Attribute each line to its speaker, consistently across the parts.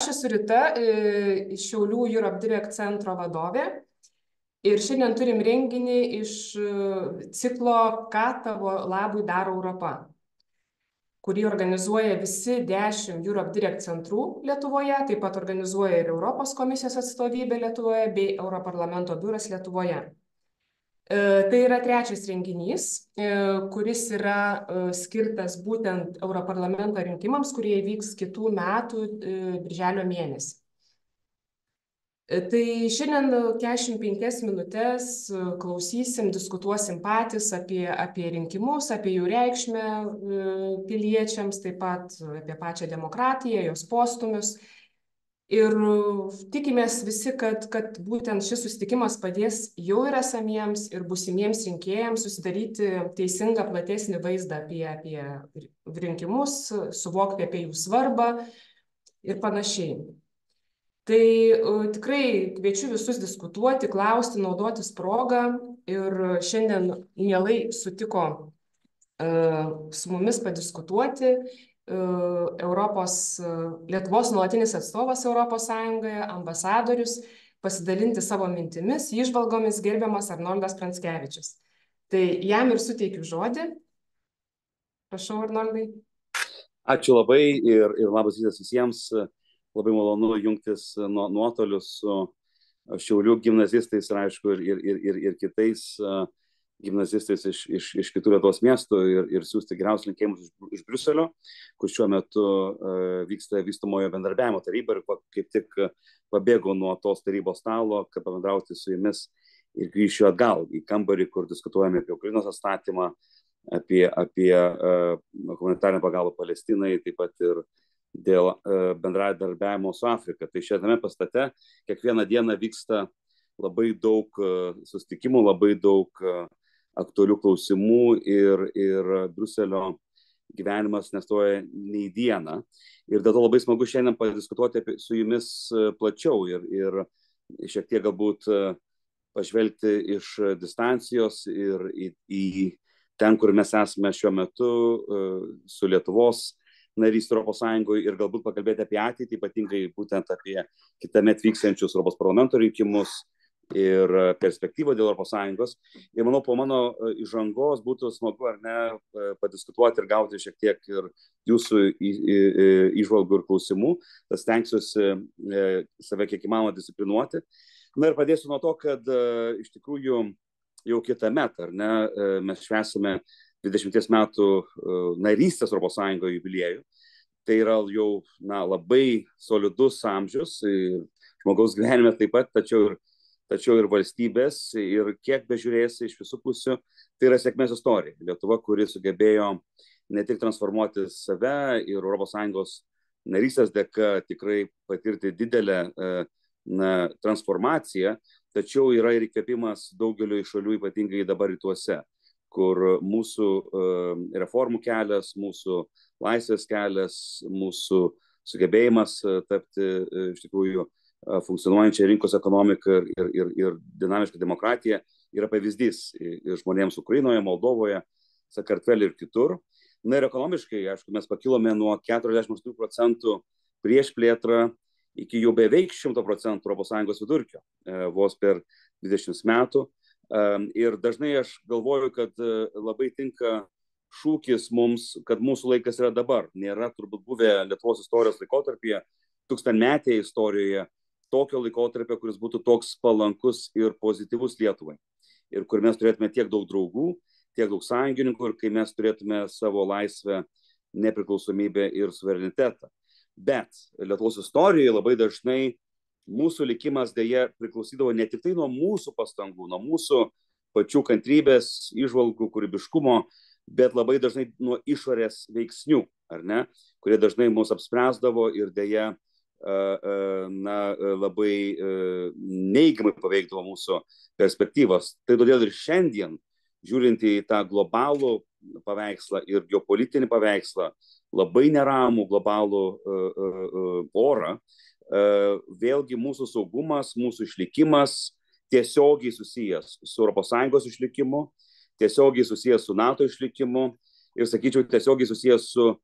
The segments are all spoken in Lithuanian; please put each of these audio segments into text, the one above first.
Speaker 1: Aš esu Rita, iš Šiaulių Europe Direct centro vadovė. Ir šiandien turim renginį iš ciklo Ką tavo labui daro Europa, kurį organizuoja visi 10 Europe Direct centrų Lietuvoje, taip pat organizuoja ir Europos komisijos atstovybė Lietuvoje bei Europarlamento biuras Lietuvoje. Tai yra trečias renginys, kuris yra skirtas būtent Europarlamento rinkimams, kurie įvyks kitų metų birželio mėnesį. Tai šiandien 45 minutės klausysim, diskutuosim patys apie rinkimus, apie jų reikšmę piliečiams, taip pat apie pačią demokratiją, jos postūmius. Ir tikimės visi, kad būtent šis susitikimas padės jau ir esamiems ir būsimiems rinkėjams susidaryti teisingą platesnį vaizdą apie rinkimus, suvokti apie jų svarbą ir panašiai. Tai tikrai kviečiu visus diskutuoti, klausti, naudotis progą ir šiandien mielai sutiko su mumis padiskutuoti Lietuvos nuolatinis atstovas Europos Sąjungoje, ambasadorius, pasidalinti savo mintimis, įžvalgomis gerbiamas Arnoldas Pranckevičius. Tai jam ir suteikiu žodį. Prašau, Arnoldai.
Speaker 2: Ačiū labai ir labas rytas visiems. Labai malonu jungtis nuotoliu su Šiaulių gimnazistais ir aišku ir kitais gimnazistais iš kitų Lietuvos miestų ir siūsti geriausius linkėjimus iš Briuselio, kur šiuo metu vyksta vystomojo bendradarbiavimo taryba ir kaip tik pabėgau nuo tos tarybos stalo, kad pabendrauti su jumis ir grįšiu atgal į kambarį, kur diskutuojame apie Ukrainos atstatymą, apie humanitarinę pagalbą Palestinai, taip pat ir dėl bendradarbiavimo su Afrika. Tai šiame pastate kiekvieną dieną vyksta labai daug susitikimų, labai daug aktualių klausimų ir Briuselio gyvenimas nestoja nei dieną. Ir dėl to labai smagu šiandien padiskutuoti su jumis plačiau ir šiek tiek galbūt pažvelgti iš distancijos ir į ten, kur mes esame šiuo metu su Lietuvos narys Europos Sąjungoje ir galbūt pakalbėti apie ateitį, ypatingai būtent apie kitąmet vyksiančius Europos parlamento rinkimus ir perspektyvą dėl Europos Sąjungos. Ir manau, po mano įžangos būtų smagu ar ne padiskutuoti ir gauti šiek tiek ir jūsų įžvalgų ir klausimų. Tas stengsiuosi save kiek įmanoma disciplinuoti. Na ir pradėsiu nuo to, kad iš tikrųjų jau kitąmet, ar ne, mes švęsime 20 metų narystės Europos Sąjungoje jubiliejų. Tai yra jau labai solidus amžius, žmogaus gyvenime taip pat, tačiau ir valstybės, ir kiek bežiūrėsi iš visų pusių, tai yra sėkmės istorija. Lietuva, kuri sugebėjo ne tik transformuoti save ir Europos Sąjungos narystės dėka tikrai patirti didelę transformaciją, tačiau yra ir įkvėpimas daugeliu šalių, ypatingai dabar rytuose, kur mūsų reformų kelias, mūsų laisvės kelias, mūsų sugebėjimas tapti iš tikrųjų funkcionuojančią rinkos ekonomiką ir dinamišką demokratiją yra pavyzdys ir žmonėms Ukrainoje, Moldovoje, Sakartvele ir kitur. Na ir ekonomiškai, aišku, mes pakilome nuo 48% prieš plėtrą iki jau beveik 100% Europos Sąjungos vidurkio vos per 20 metų. Ir dažnai aš galvoju, kad labai tinka šūkis mums, kad mūsų laikas yra dabar. Nėra turbūt buvę Lietuvos istorijos laikotarpyje, tūkstantmetėje istorijoje, tokio laikotarpio, kuris būtų toks palankus ir pozityvus Lietuvai. Ir kur mes turėtume tiek daug draugų, tiek daug sąjungininkų ir kai mes turėtume savo laisvę, nepriklausomybę ir suverenitetą. Bet Lietuvos istorijoje labai dažnai mūsų likimas dėja priklausydavo ne tik tai nuo mūsų pastangų, nuo mūsų pačių kantrybės, įžvalgų, kūrybiškumo, bet labai dažnai nuo išorės veiksnių, ar ne, kurie dažnai mus apspręsdavo ir dėja labai neigiamai paveikdavo mūsų perspektyvas. Tai todėl ir šiandien, žiūrint į tą globalų paveikslą ir geopolitinį paveikslą, labai neramų globalų orą, vėlgi mūsų saugumas, mūsų išlikimas tiesiogiai susijęs su Europos Sąjungos išlikimu, tiesiogiai susijęs su NATO išlikimu ir, sakyčiau, tiesiogiai susijęs su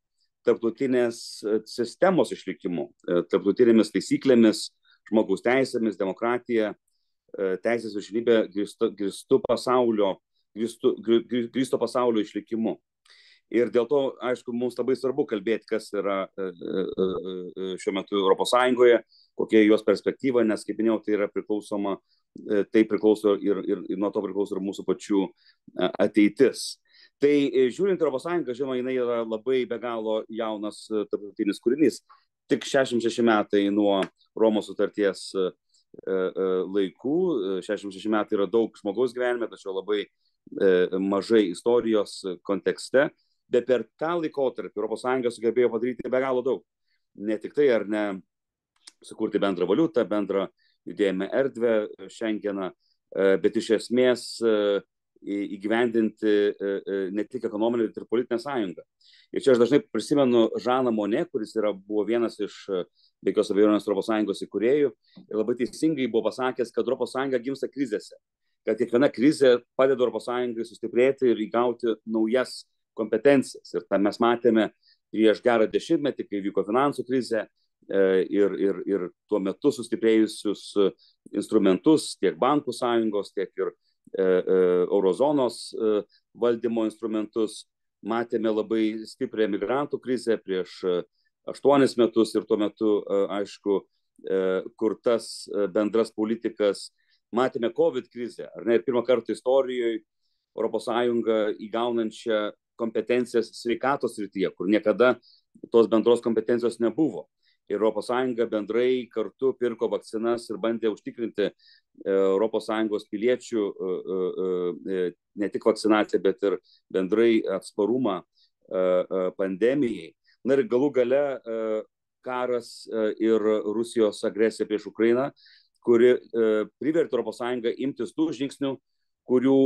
Speaker 2: tarptautinės sistemos išlikimu, tarptautinėmis taisyklėmis, žmogaus teisėmis, demokratija, teisės viršenybė grįsto pasaulio išlikimu. Ir dėl to, aišku, mums labai svarbu kalbėti, kas yra šiuo metu Europos Sąjungoje, kokia jos perspektyva, nes, kaip minėjau, tai priklauso ir nuo to priklauso ir mūsų pačių ateitis. Tai žiūrint Europos Sąjungą, žinoma, jinai yra labai be galo jaunas tarptautinis kūrinys. Tik 66 metai nuo Romos sutarties laikų, 66 metai yra daug žmogaus gyvenime, tačiau labai mažai istorijos kontekste. Bet per tą laikotarpį Europos Sąjunga sugebėjo padaryti be galo daug. Ne tik tai, ar ne, sukurti bendrą valiutą, bendrą judėjimą erdvę, Schengeną, bet iš esmės įgyvendinti ne tik ekonominę, bet ir politinę sąjungą. Ir čia aš dažnai prisimenu Žaną Monė, kuris buvo vienas iš, be jokios abejonės, Europos Sąjungos įkūrėjų, ir labai teisingai buvo pasakęs, kad Europos Sąjunga gimsta krizėse, kad kiekviena krizė padeda Europos Sąjungai sustiprėti ir įgauti naujas kompetencijas. Ir tą mes matėme prieš gerą dešimtmetį, kai vyko finansų krizė ir tuo metu sustiprėjusius instrumentus, tiek bankų sąjungos, tiek ir eurozonos valdymo instrumentus. Matėme labai stiprią migrantų krizę prieš 8 metus ir tuo metu, aišku, kurtas bendras politikas. Matėme COVID krizę, ar ne, ir pirmą kartą istorijoje Europos Sąjunga įgaunančią kompetencijas sveikatos srityje, kur niekada tos bendros kompetencijos nebuvo. Ir Europos Sąjunga bendrai kartu pirko vakcinas ir bandė užtikrinti Europos Sąjungos piliečių ne tik vakcinaciją, bet ir bendrai atsparumą pandemijai. Na ir galų gale karas ir Rusijos agresija prieš Ukrainą, kuri privertė Europos Sąjungą imtis tų žingsnių, kurių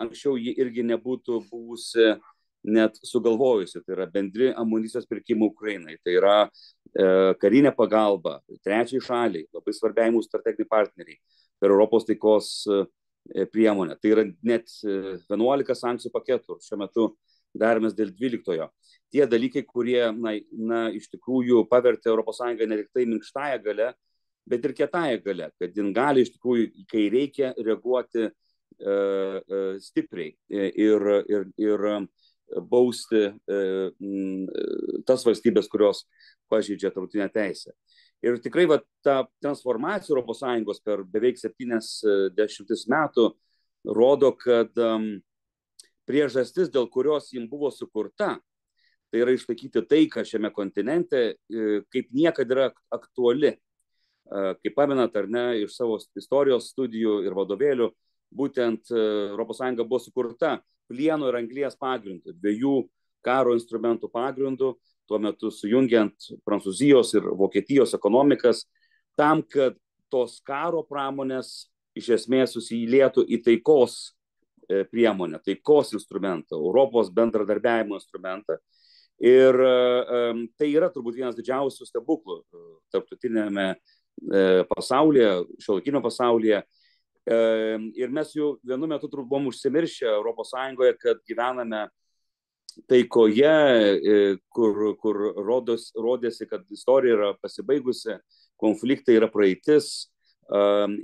Speaker 2: anksčiau ji irgi nebūtų buvusi net sugalvojusi. Tai yra bendri amunicijos pirkimai Ukrainai, tai yra karinė pagalba trečiai šaliai, labai svarbiai mūsų strateginiai partneriai per Europos taikos priemonę. Tai yra net 11 sankcijų paketų, šiuo metu daromės dėl 12. Tie dalykai, kurie iš tikrųjų pavertė Europos Sąjungą ne tik tai minkštąją gale, bet ir kietąją gale, kad jin gali iš tikrųjų, kai reikia, reaguoti stipriai ir bausti tas valstybės, kurios pažeidžia tarptautinę teisę. Ir tikrai ta transformacija Europos Sąjungos per beveik 70 metų rodo, kad priežastis, dėl kurios jin buvo sukurta, tai yra išlaikyti taiką šiame kontinente, kaip niekada yra aktuali. Kaip pamenat, ar ne, iš savo istorijos studijų ir vadovėlių, būtent Europos Sąjunga buvo sukurta plieno ir anglies pagrindu, 2 karo instrumentų pagrindu, tuo metu sujungiant Prancūzijos ir Vokietijos ekonomikas, tam, kad tos karo pramonės iš esmės susijlietų į taikos priemonę, taikos instrumentą, Europos bendradarbiavimo instrumentą. Ir tai yra turbūt vienas didžiausių stebuklų tarptautinėme pasaulyje, šiuolaikinio pasaulyje. Ir mes jau vienu metu turbūt buvom užsimiršę Europos Sąjungoje, kad gyvename taikoje, kur rodėsi, kad istorija yra pasibaigusi, konfliktai yra praeitis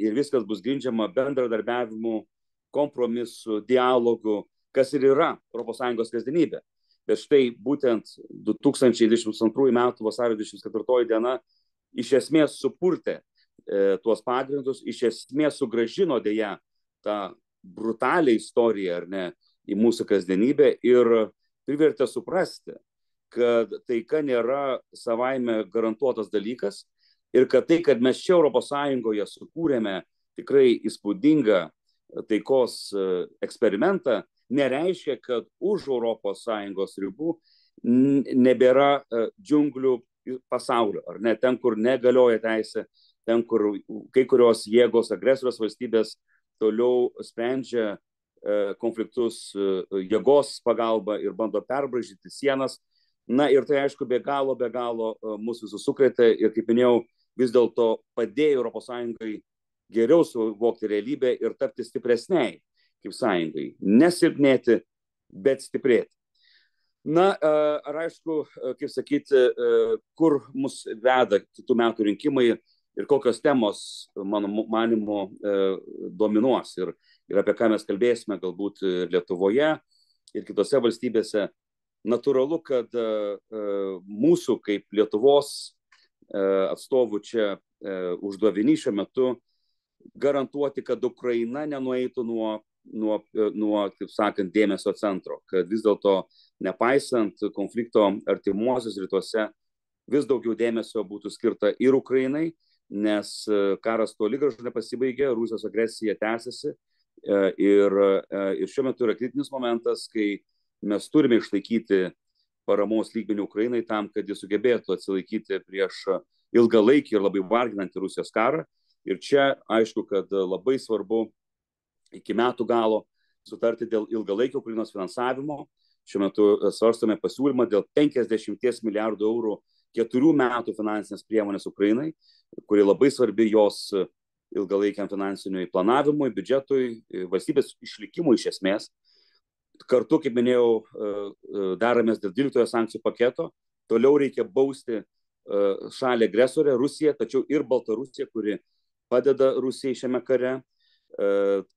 Speaker 2: ir viskas bus grindžiama bendradarbiavimu, kompromisu, dialogu, kas ir yra Europos Sąjungos kasdienybė. Bet štai būtent 2022 metų vasario 24 diena iš esmės supurtė tuos pagrindus, iš esmės sugrąžino dėja tą brutalią istoriją, ar ne, į mūsų kasdienybę ir privertė suprasti, kad taika nėra savaime garantuotas dalykas ir kad tai, kad mes čia Europos Sąjungoje sukūrėme tikrai įspūdingą taikos eksperimentą, nereiškia, kad už Europos Sąjungos ribų nebėra džiunglių pasaulio, ar ne, ten, kur negalioja teisė, ten, kur kai kurios jėgos, agresorios valstybės toliau sprendžia konfliktus jėgos pagalba ir bando perbraižyti sienas. Na ir tai, aišku, be galo mūsų visus sukrėtė ir, kaip minėjau, vis dėlto padėjo Europos Sąjungai geriau suvokti realybę ir tapti stipresniai kaip sąjungai. Nesilpnėti, bet stiprėti. Na, ar aišku, kaip sakyti, kur mus veda kitų metų rinkimai ir kokios temos, mano manimu, dominuos ir apie ką mes kalbėsime galbūt Lietuvoje ir kitose valstybėse. Natūralu, kad mūsų kaip Lietuvos atstovų čia uždavinys šiuo metu garantuoti, kad Ukraina nenueitų nuo, taip sakant, dėmesio centro, kad vis dėlto, nepaisant konflikto artimuosius rytuose, vis daugiau dėmesio būtų skirta ir Ukrainai, nes karas toli gražu nepasibaigė, Rusijos agresija tęsiasi ir šiuo metu yra kritinis momentas, kai mes turime išlaikyti paramos lygmenį Ukrainai tam, kad jis sugebėtų atsilaikyti prieš ilgalaikį ir labai varginantį Rusijos karą. Ir čia aišku, kad labai svarbu iki metų galo sutarti dėl ilgalaikio Ukrainos finansavimo. Šiuo metu svarstome pasiūlymą dėl 50 milijardų eurų 4 metų finansinės priemonės Ukrainai, kuri labai svarbi jos ilgalaikiam finansiniui planavimui, biudžetui, valstybės išlikimui iš esmės. Kartu, kaip minėjau, daromės dėl 12 sankcijų paketo. Toliau reikia bausti šalį agresorę, Rusiją, tačiau ir Baltarusiją, kuri padeda Rusijai šiame kare.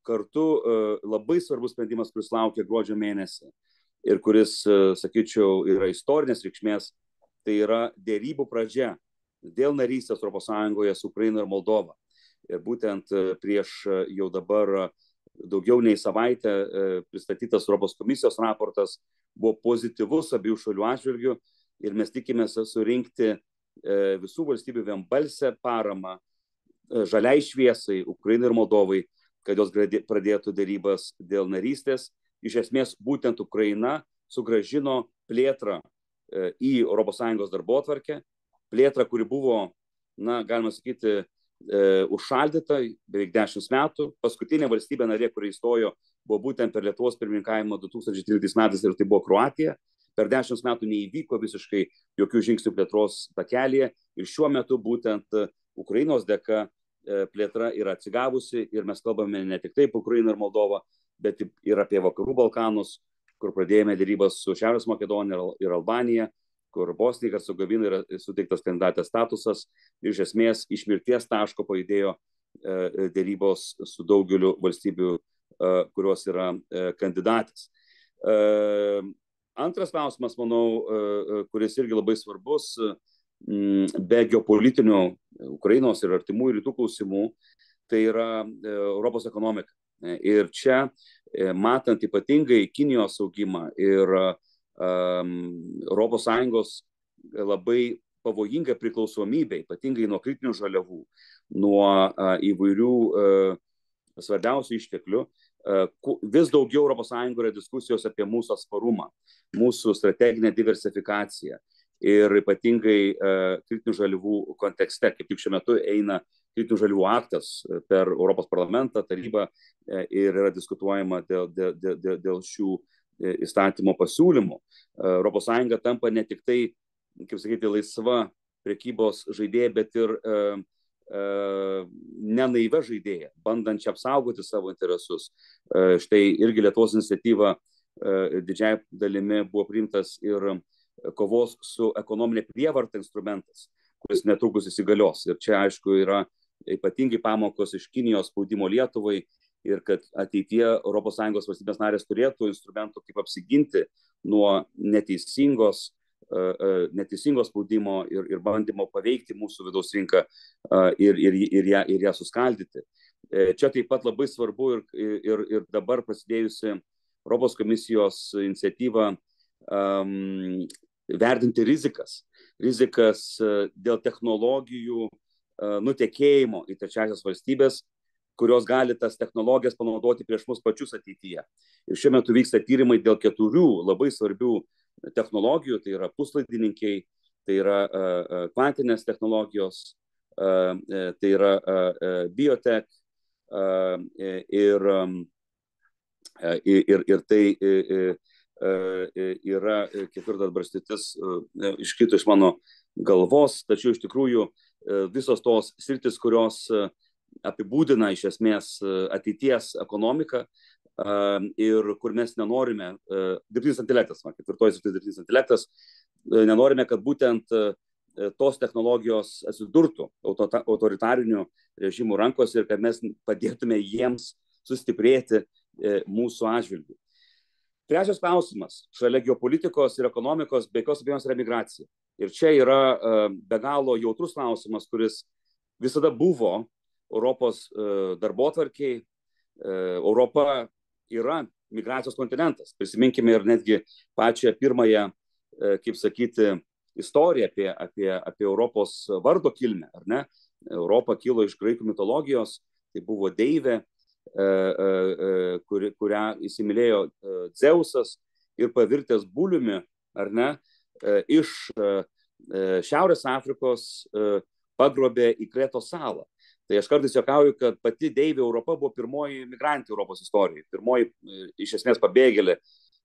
Speaker 2: Kartu labai svarbus sprendimas, kuris laukia gruodžio mėnesį ir kuris, sakyčiau, yra istorinės reikšmės, tai yra dėrybų pradžia dėl narystės ES su Ukraina ir Moldova. Ir būtent prieš jau dabar daugiau nei savaitę pristatytas Europos komisijos raportas buvo pozityvus abiejų šalių atžvilgių ir mes tikimės surinkti visų valstybių vienbalsę paramą žaliai šviesai Ukrainai ir Moldovai, kad jos pradėtų dėrybas dėl narystės. Iš esmės, būtent Ukraina sugrąžino plėtrą į ES darbotvarkę, plėtrą, kuri buvo, na, galima sakyti, užšaldyta beveik 10 metų. Paskutinė valstybė narė, kuri įstojo, buvo būtent per Lietuvos pirmininkavimą 2013 metais ir tai buvo Kroatija. Per 10 metų neįvyko visiškai jokių žingsnių plėtros takelėje ir šiuo metu būtent Ukrainos dėka plėtra yra atsigavusi ir mes kalbame ne tik taip Ukrainą ir Moldovą, bet ir apie Vakarų Balkanus, kur pradėjome dėrybas su Šiaurės Makedonija ir Albanija, kur Bosnijai ir Hercegovinai yra suteiktas kandidatės statusas ir iš esmės iš mirties taško pajudėjo dėrybos su daugeliu valstybių, kurios yra kandidatės. Antras klausimas, manau, kuris irgi labai svarbus, be geopolitinių Ukrainos ir artimųjų rytų klausimų, tai yra Europos ekonomika. Ir čia, matant ypatingai Kinijos augimą ir ES labai pavojinga priklausomybė, ypatingai nuo kritinių žaliavų, nuo įvairių svarbiausių išteklių, vis daugiau ES yra diskusijos apie mūsų atsparumą, mūsų strateginę diversifikaciją ir ypatingai kritinių žaliavų kontekste, kaip tik šiuo metu eina kritinių žaliavų aktas per Europos parlamentą, tarybą ir yra diskutuojama dėl šių įstatymo pasiūlymų. ES tampa ne tik tai, kaip sakyti, laisva prekybos žaidėja, bet ir nenaiva žaidėja, bandančia apsaugoti savo interesus. Štai irgi Lietuvos iniciatyva didžiai dalimi buvo priimtas ir kovos su ekonominė prievarta instrumentas, kuris netrukus įsigalios. Ir čia, aišku, yra ypatingai pamokos iš Kinijos spaudimo Lietuvai ir kad ateityje ES valstybės narės turėtų instrumentų, kaip apsiginti nuo neteisingo spaudimo ir bandymo paveikti mūsų vidaus rinką ir ją suskaldyti. Čia taip pat labai svarbu ir dabar prasidėjusi Europos komisijos iniciatyva vertinti rizikas dėl technologijų nutekėjimo į trečiąsias valstybės, kurios gali tas technologijas panaudoti prieš mus pačius ateityje. Ir šiuo metu vyksta tyrimai dėl 4 labai svarbių technologijų, tai yra puslaidininkiai, tai yra kvantinės technologijos, tai yra biotech ir tai yra ketvirtas barstytis iškrito iš mano galvos, tačiau iš tikrųjų visos tos sritis, kurios apibūdina iš esmės ateities ekonomiką, ir kur mes nenorime, dirbtinis intelektas, ketvirtoji sritis dirbtinis intelektas, nenorime, kad būtent tos technologijos atsidurtų autoritarinių režimų rankose ir kad mes padėtume jiems sustiprėti mūsų atžvilgiu. Trečias klausimas, šalia geopolitikos ir ekonomikos, be jokios abejonės yra migracija. Ir čia yra be galo jautrus klausimas, kuris visada buvo Europos darbotvarkiai. Europa yra migracijos kontinentas. Prisiminkime ir netgi pačią pirmąją, kaip sakyti, istoriją apie Europos vardo kilmę, ar ne? Europa kilo iš graikų mitologijos, tai buvo deivė, kurią įsimylėjo Dzeusas ir pavirtęs buliumi, ar ne, iš Šiaurės Afrikos pagrobė į Kretos salą. Tai aš kartais juokauju, kad pati deivė Europa buvo pirmoji migrantė Europos istorijoje, pirmoji iš esmės pabėgėlė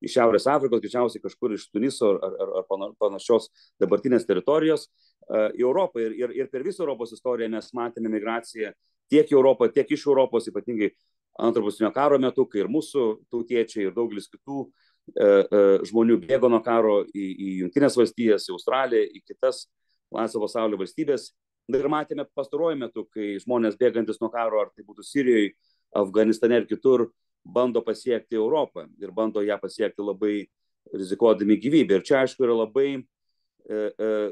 Speaker 2: iš Šiaurės Afrikos, greičiausiai kažkur iš Tuniso ar panašios dabartinės teritorijos į Europą. Ir per visą Europos istoriją mes matėme migraciją tiek į Europą, tiek iš Europos, ypatingai Antrojo pasaulinio karo metu, kai ir mūsų tautiečiai ir daugelis kitų žmonių bėgo nuo karo į Jungtines valstijas, į Australiją, į kitas laisvo pasaulio valstybės. Ir matėme pastaruoju metu, kai žmonės bėgantis nuo karo, ar tai būtų Sirijoje, Afganistane ir kitur, bando pasiekti Europą ir bando ją pasiekti labai rizikuodami gyvybę. Ir čia, aišku, yra labai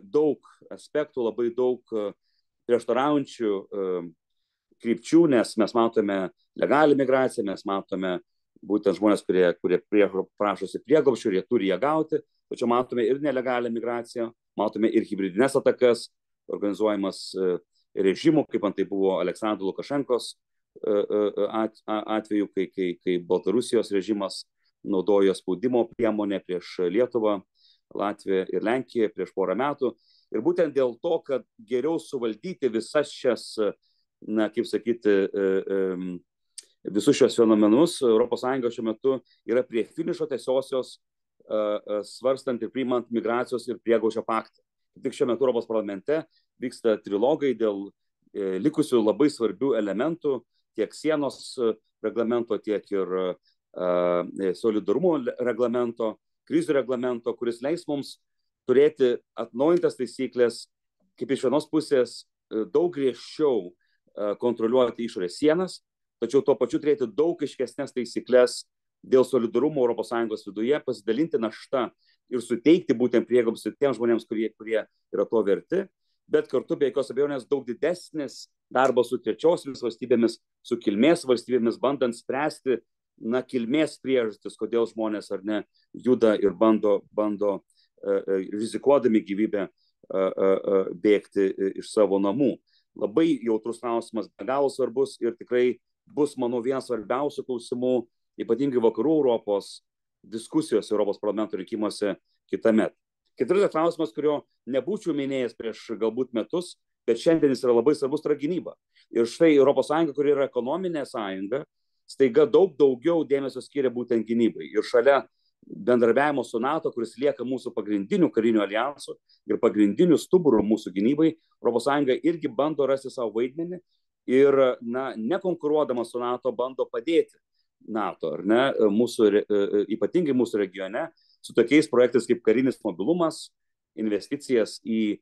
Speaker 2: daug aspektų, labai daug prieštaraujančių krypčių, nes mes matome legalią migraciją, mes matome būtent žmonės, kurie prašosi prieglobsčio ir jie turi ją gauti, tačiau matome ir nelegalią migraciją, matome ir hibridinės atakas, organizuojamas režimų, kaip antai buvo Aleksandro Lukašenkos atveju, kai Baltarusijos režimas naudojo spaudimo priemonę prieš Lietuvą, Latviją ir Lenkiją prieš porą metų. Ir būtent dėl to, kad geriau suvaldyti visas šias, na, kaip sakyti, visus šios fenomenus, ES šiuo metu yra prie finišo tiesiosios, svarstant ir priimant migracijos ir prieglobsčio paktą. Tik šiuo metu Europos parlamente vyksta trilogai dėl likusių labai svarbių elementų, tiek sienos reglamento, tiek ir solidarumo reglamento, krizių reglamento, kuris leis mums turėti atnaujintas taisyklės, kaip iš vienos pusės daug griežčiau kontroliuoti išorės sienas, tačiau tuo pačiu turėti daug aiškesnės taisyklės dėl solidarumo ES viduje, pasidalinti naštą ir suteikti būtent prieglobstį tiems žmonėms, kurie yra to verti, bet kartu be jokios abejonės daug didesnis darbas su trečiosiomis valstybėmis, su kilmės valstybėmis, bandant spręsti, na, kilmės priežastis, kodėl žmonės ar ne juda ir bando rizikuodami gyvybę bėgti iš savo namų. Labai jautrus klausimas, be galo svarbus ir tikrai bus, manau, vienas svarbiausių klausimų, ypatingai vakarų Europos diskusijos Europos parlamento rinkimuose kitąmet. Ketvirtas klausimas, kurio nebūčiau minėjęs prieš galbūt metus, bet šiandien jis yra labai svarbus, yra gynyba. Ir štai ES, kuri yra ekonominė sąjunga, staiga daug daugiau dėmesio skiria būtent gynybai. Ir šalia bendradarbiavimo su NATO, kuris lieka mūsų pagrindinių karinių alijansų ir pagrindinių stuburų mūsų gynybai, ES irgi bando rasti savo vaidmenį ir, na, nekonkuruodama su NATO, bando padėti NATO, ar ne, ypatingai mūsų regione, su tokiais projektais kaip karinis mobilumas, investicijas į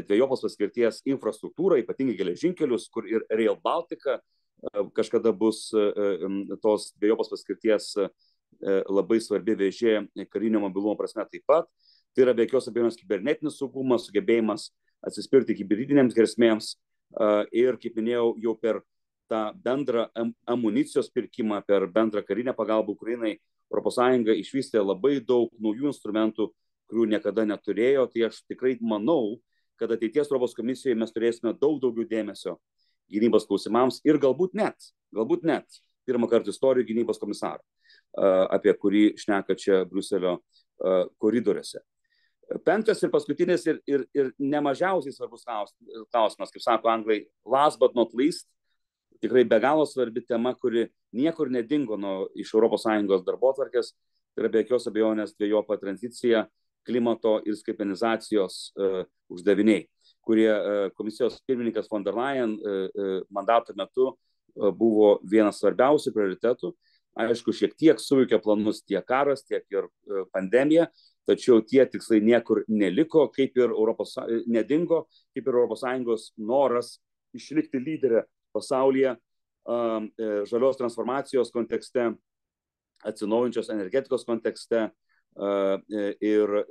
Speaker 2: dvejopos paskirties infrastruktūrą, ypatingai geležinkelius, kur ir Rail Baltica kažkada bus tos dvejopos paskirties labai svarbi vėžė karinio mobilumo prasme taip pat. Tai yra be jokios abejonės kibernetinis saugumas, sugebėjimas atsispirti hibridinėms grėsmėms ir, kaip minėjau, jau per tą bendrą amunicijos pirkimą, per bendrą karinę pagalbą Ukrainai, ES išvystė labai daug naujų instrumentų, kurių niekada neturėjo. Tai aš tikrai manau, kad ateities Europos komisijoje mes turėsime daug daugiau dėmesio gynybos klausimams ir galbūt net pirmą kartą istorijoje gynybos komisarą, apie kurį šneka čia Briuselio koridoriuose. Penktas ir paskutinis ir nemažiausiai svarbus klausimas, kaip sako anglai, last but not least, tikrai be galo svarbi tema, kuri niekur nedingo iš ES darbotvarkės, tai yra be jokios abejonės dvejopa tranzicija, klimato ir skaitmenizacijos uždaviniai, kurie komisijos pirmininkas von der Leyen mandato metu buvo vienas svarbiausių prioritetų. Aišku, šiek tiek suveikė planus tiek karas, tiek ir pandemija, tačiau tie tikslai niekur neliko, kaip ir nedingo, kaip ir ES noras išlikti lyderę pasaulyje žalios transformacijos kontekste, atsinaujinančios energetikos kontekste ir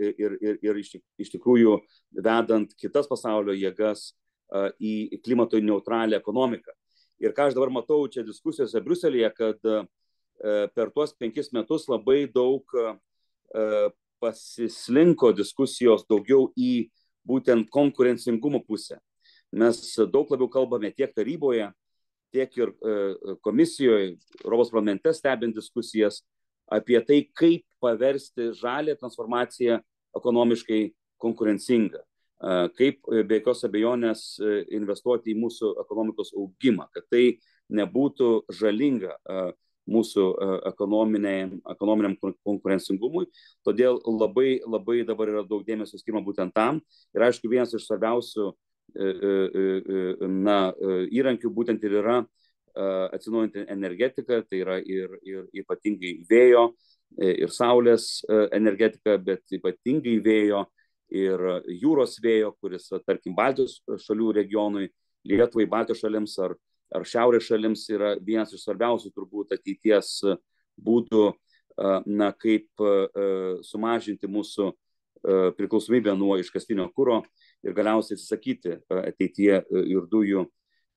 Speaker 2: iš tikrųjų vedant kitas pasaulio jėgas į klimatui neutralią ekonomiką. Ir ką aš dabar matau čia diskusijose Briuselyje, kad per tuos 5 metus labai daug pasislinko diskusijos daugiau į būtent konkurencingumo pusę. Mes daug labiau kalbame tiek taryboje, tiek ir komisijoje, Europos parlamente stebint diskusijas apie tai, kaip paversti žalią transformaciją ekonomiškai konkurencingą, kaip be jokios abejonės investuoti į mūsų ekonomikos augimą, kad tai nebūtų žalinga mūsų ekonominiam konkurencingumui. Todėl labai dabar yra daug dėmesio skiriama būtent tam. Ir aišku, vienas iš svarbiausių įrankių būtent ir yra atsinaujinti energetika, tai yra ir ypatingai vėjo ir saulės energetika, bet ypatingai vėjo ir jūros vėjo, kuris, tarkim, Baltijos šalių regionui, Lietuvai, Baltijos šalims ar šiaurės šalims yra vienas iš svarbiausių turbūt ateities būdų, kaip sumažinti mūsų priklausomybę nuo iškastinio kuro ir galiausiai atsisakyti ateityje ir dujų,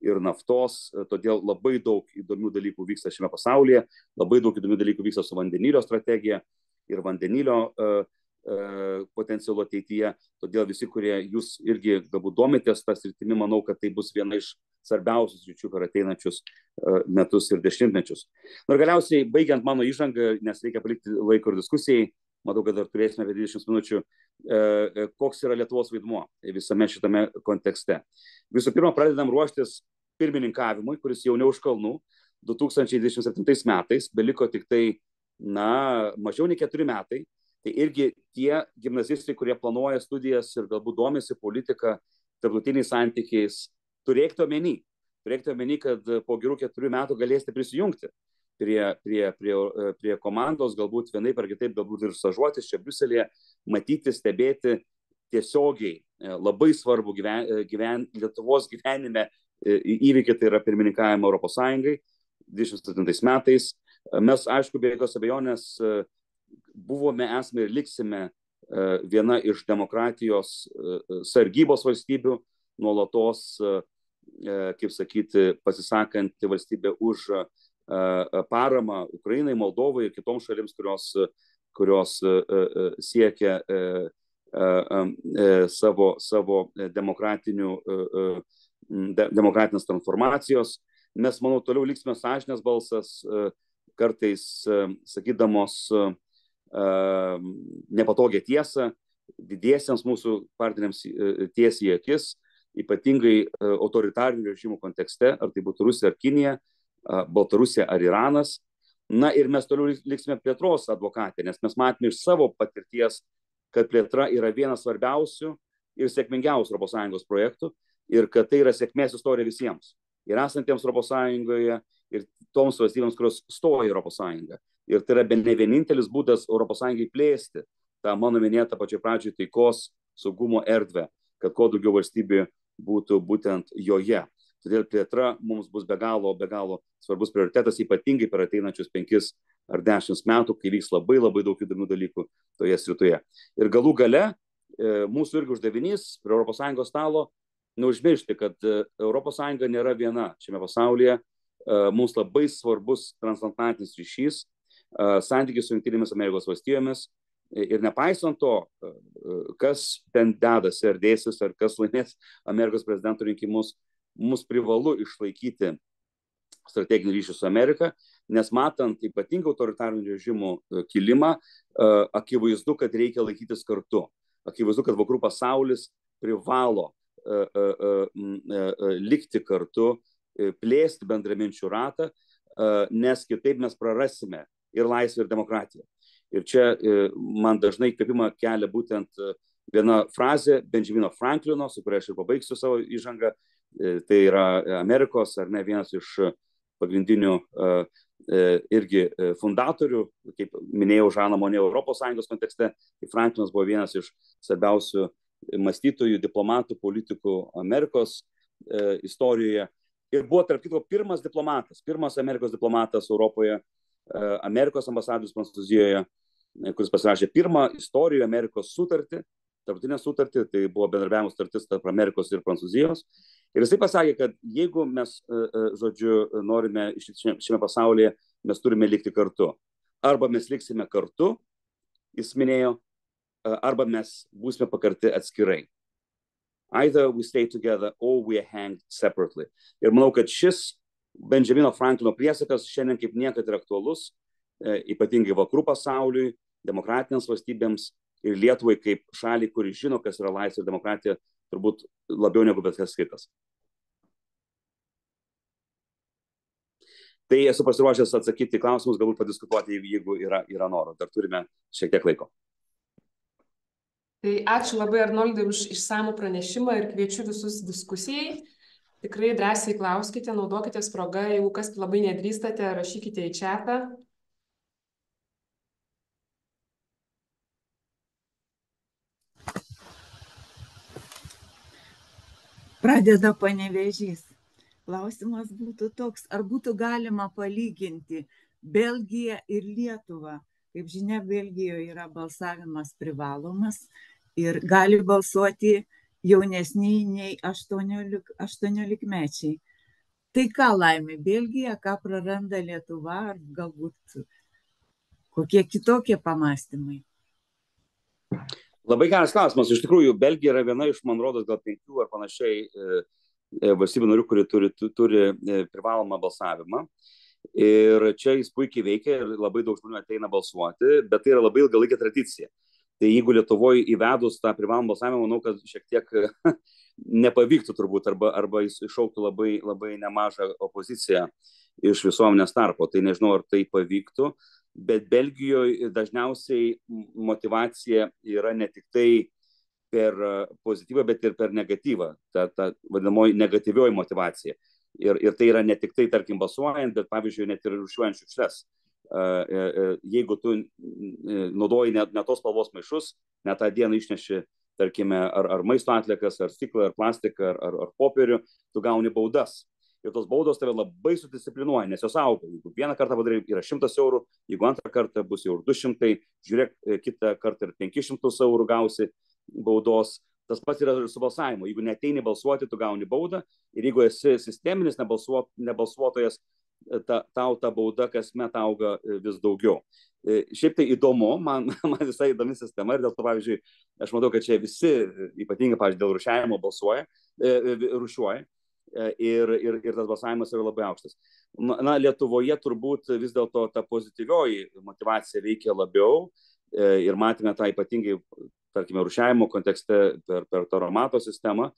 Speaker 2: ir naftos. Todėl labai daug įdomių dalykų vyksta šiame pasaulyje, labai daug įdomių dalykų vyksta su vandenilio strategija ir vandenilio potencialu ateityje. Todėl visi, kurie jūs irgi galbūt domitės tą sritimi, manau, kad tai bus viena iš svarbiausių sričių per ateinančius metus ir dešimtmečius. Ir galiausiai, baigiant mano įžangą, nes reikia palikti laiko ir diskusijai, matau, kad dar turėsime apie 20 minučių, koks yra Lietuvos vaidmuo visame šitame kontekste. Visų pirma, pradedam ruoštis pirmininkavimui, kuris jau ne už kalnų. 2027 metais beliko tik tai, mažiau nei 4 metai. Tai irgi tie gimnazistai, kurie planuoja studijas ir galbūt domisi politiką, tarptautiniais santykiais, turėkite omeny, kad po gerų 4 metų galėsite prisijungti prie komandos, galbūt vienaip ar kitaip, galbūt ir stažuotis čia Briuselyje, matyti, stebėti tiesiogiai labai svarbu Lietuvos gyvenime įvykį, tai yra pirmininkavimą Europos Sąjungai 27 metais. Mes, aišku, be jokios abejonės buvome, esame ir liksime viena iš demokratijos sargybos valstybių, nuolatos, kaip sakyti, pasisakanti valstybė už paramą Ukrainai, Moldovai ir kitoms šalims, kurios siekia savo demokratinės transformacijos. Mes, manau, toliau liksime sąžinės balsas, kartais sakydamos nepatogią tiesą, didiesiems mūsų partneriams tiesiai į akis, ypatingai autoritarinių režimų kontekste, ar tai būtų Rusija ar Kinija, Baltarusija ar Iranas. Ir mes toliau liksime plėtros advokatė, nes mes matome iš savo patirties, kad plėtra yra vienas svarbiausių ir sėkmingiausių ES projektų ir kad tai yra sėkmės istorija visiems. Ir esantiems ES ir toms valstybėms, kurios stoja į ES. Ir tai yra bene vienintelis būdas ES plėsti tą mano minėtą pačioj pradžioj taikos saugumo erdvę, kad kuo daugiau valstybių būtų būtent joje. Todėl plėtra mums bus be galo svarbus prioritetas, ypatingai per ateinančius 5 ar 10 metų, kai vyks labai daug įdomių dalykų toje srityje. Ir galų gale mūsų irgi uždavinys prie ES stalo neužmiršti, kad ES nėra viena šiame pasaulyje. Mums labai svarbus transatlantinis ryšys, santykis su Jungtinėmis Amerikos valstijomis. Ir nepaisant to, kas ten dedasi ar dėsis, ar kas laimės Amerikos prezidento rinkimus, mus privalu išlaikyti strateginį ryšį su Amerika, nes matant ypatingai autoritarinių režimų kilimą, akivaizdu, kad reikia laikytis kartu. Akivaizdu, kad vakarų pasaulis privalo likti kartu, plėsti bendraminčių ratą, nes kitaip mes prarasime ir laisvę, ir demokratiją. Ir čia man dažnai įkvėpimą kelia būtent viena frazė Benjamino Franklino, su kuria aš ir pabaigsiu savo įžangą. Tai yra Amerikos, ar ne, vienas iš pagrindinių irgi fundatorių, kaip minėjau, Žaną Monė ES kontekste, tai Franklinas buvo vienas iš svarbiausių mąstytojų, diplomatų, politikų Amerikos istorijoje. Ir buvo, tarp kitko, pirmas Amerikos diplomatas Europoje, Amerikos ambasadorius Prancūzijoje, kuris pasirašė pirmą istorijoje Amerikos sutartį, tarptautinę sutartį, tai buvo bendradarbiavimo sutartis tarp Amerikos ir Prancūzijos. Ir jisai pasakė, kad jeigu mes, norime šiame pasaulyje, mes turime likti kartu. Arba mes liksime kartu, jis minėjo, arba mes būsime pakarti atskirai. Either we stay together or we are hanged separately. Ir manau, kad šis Benjamino Franklino priesakas šiandien kaip niekad yra aktualus, ypatingai vakarų pasauliui, demokratinėms valstybėms ir Lietuvai kaip šaliai, kuri žino, kas yra laisvė ir demokratija, turbūt labiau negu bet kas kitas. Tai esu pasiruošęs atsakyti klausimus, galbūt padiskutuoti, jeigu yra noro. Dar turime šiek tiek laiko.
Speaker 1: Tai ačiū labai Arnoldai už išsamų pranešimą ir kviečiu visus diskusijai. Tikrai drąsiai klauskite, naudokitės progą, jeigu kas labai nedrįstate, rašykite į chatą.
Speaker 3: Pradeda Panevėžys. Klausimas būtų toks, ar būtų galima palyginti Belgiją ir Lietuvą? Kaip žinia, Belgijoje yra balsavimas privalomas ir gali balsuoti jaunesniai nei 18-mečiai. Tai ką laimė Belgija, ką praranda Lietuva, ar galbūt kokie kitokie pamąstymai?
Speaker 2: Labai geras klausimas. Iš tikrųjų, Belgija yra viena iš, man rodos, gal 5 ar panašiai valstybių narių, kuri turi privalomą balsavimą. Ir čia jis puikiai veikia ir labai daug žmonių ateina balsuoti, bet tai yra labai ilgalaikė tradicija. Tai jeigu Lietuvoje įvedus tą privalomą balsavimą, manau, kad šiek tiek nepavyktų turbūt, arba jis iššauktų labai nemažą opoziciją iš visuomenės tarpo. Tai nežinau, ar tai pavyktų. Bet Belgijoje dažniausiai motivacija yra ne tik tai per pozityvą, bet ir per negatyvą, ta vadinamoji negatyvioji motivacija. Ir tai yra ne tik tai, tarkim, balsuojant, bet pavyzdžiui, net ir rūšiuojant šiukšles. Jeigu tu naudoji ne tos spalvos maišus, ne tą dieną išneši, tarkime, ar maisto atliekas, ar stiklą, ar plastiką, ar popierių, tu gauni baudas. Ir tos baudos tave labai sudisciplinuoja, nes jos auga. Jeigu vieną kartą padarai, yra 100 eurų, jeigu antrą kartą bus jau 200, žiūrėk, kitą kartą ir 500 eurų gausi baudos. Tas pats yra ir su balsavimu. Jeigu neteini balsuoti, tu gauni baudą. Ir jeigu esi sisteminis nebalsuotojas, tau ta bauda kasmet auga vis daugiau. Šiaip tai įdomu, man visai įdomi sistema ir dėl to, pavyzdžiui, aš matau, kad čia visi, ypatingai, pavyzdžiui, dėl rūšiavimo rūšiuoja. Ir tas balsavimas yra labai aukštas. Na, Lietuvoje turbūt vis dėlto ta pozityvioji motivacija veikia labiau ir matėme tą ypatingai, tarkime, rūšiavimo kontekste per taromato sistemą.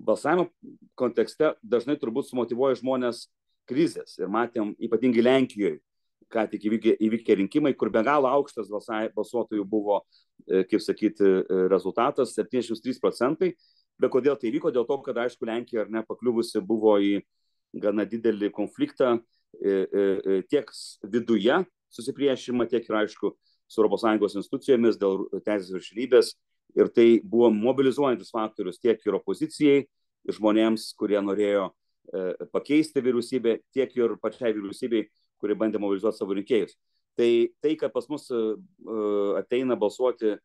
Speaker 2: Balsavimo kontekste dažnai turbūt sumotyvuoja žmonės krizės ir matėm ypatingai Lenkijoje, ką tik įvykę rinkimai, kur be galo aukštas balsuotojų buvo, kaip sakyti, rezultatas 73%. Bet kodėl tai vyko? Dėl to, kad, aišku, Lenkija pakliuvusi buvo į gana didelį konfliktą tiek viduje susipriešimą, tiek ir, aišku, su ES institucijomis dėl teisės viršenybės. Ir tai buvo mobilizuojantis faktorius tiek ir opozicijai, žmonėms, kurie norėjo pakeisti vyriausybę, tiek ir pačiai vyriausybei, kuri bandė mobilizuoti savo rinkėjus. Tai, kad pas mus ateina balsuoti